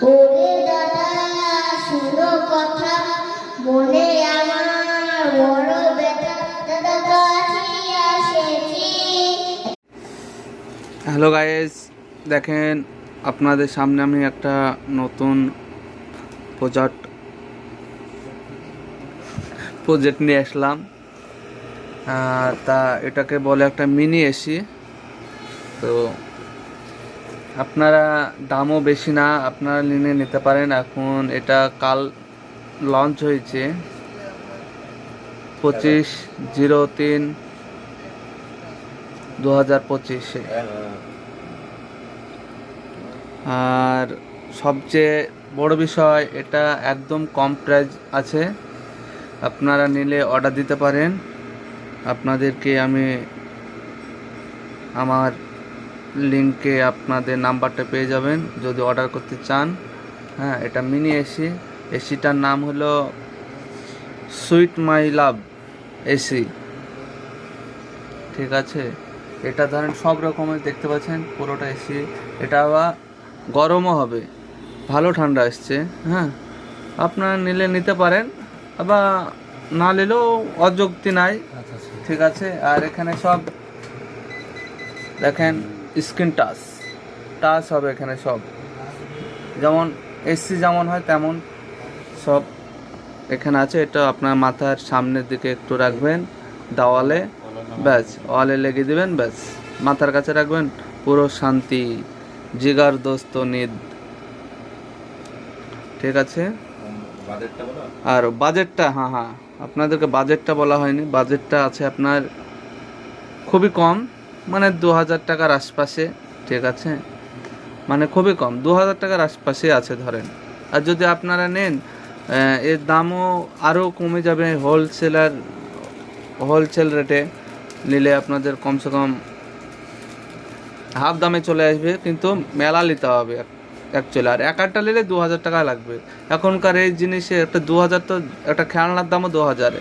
ওরে দাদা শুনো কথা, মনে আমার বড় ব্যথা, দাদা কাছে এসেছি। হ্যালো গাইস, দেখেন আপনাদের সামনে আমি একটা নতুন প্রজেক্ট নিয়ে আসলাম। তা এটাকে বলে একটা মিনি এসি। তো আপনারা দামও বেশি না, আপনারা নিতে পারেন। এখন এটা কাল লঞ্চ হয়েছে 25/03/2025-এ। আর সবচেয়ে বড় বিষয়, এটা একদম কম প্রাইস আছে। আপনারা নিলে অর্ডার দিতে পারেন। আপনাদেরকে আমি আমার লিঙ্কে আপনাদের নাম্বারটা পেয়ে যাবেন যদি অর্ডার করতে চান। হ্যাঁ, এটা মিনি এসি। এসিটার নাম হলো সুইট মাই লাভ এসি। ঠিক আছে, এটা ধরেন সব রকমের দেখতে পাচ্ছেন, পুরোটা এসি। এটা আবার গরমও হবে, ভালো ঠান্ডা আসছে। হ্যাঁ, আপনারা নিলে নিতে পারেন, আবার না নিলেও অযুক্তি নাই। ঠিক আছে। আর এখানে সব দেখেন স্ক্রিন টাচ হবে এখানে সব, যেমন এসি যেমন হয় তেমন সব এখানে আছে। এটা আপনার মাথার সামনের দিকে একটু রাখবেন, দেওয়ালে, ব্যাস ওয়ালে লেগে দিবেন, ব্যাস মাথার কাছে রাখবেন, পুরো শান্তি, জিগার দোস্ত নিদ। ঠিক আছে। আর বাজেটটা, হ্যাঁ, আপনাদেরকে বাজেটটা বলা হয়নি। বাজেটটা আছে আপনার খুবই কম, মানে 2000 টাকার আশপাশে। ঠিক আছে, মানে খুবই কম, 2000 টাকার আশপাশে আছে ধরেন। আর যদি আপনারা নেন, এর দামও আরও কমে যাবে। হোলসেল রেটে নিলে আপনাদের কমসে কম হাফ দামে চলে আসবে, কিন্তু মেলা নিতে হবে অ্যাকচুয়ালি। আর এক একটা নিলে 2000 টাকা লাগবে। এখনকার এই জিনিসে একটা 2000, তো একটা খেলনার দামও 2000-এ।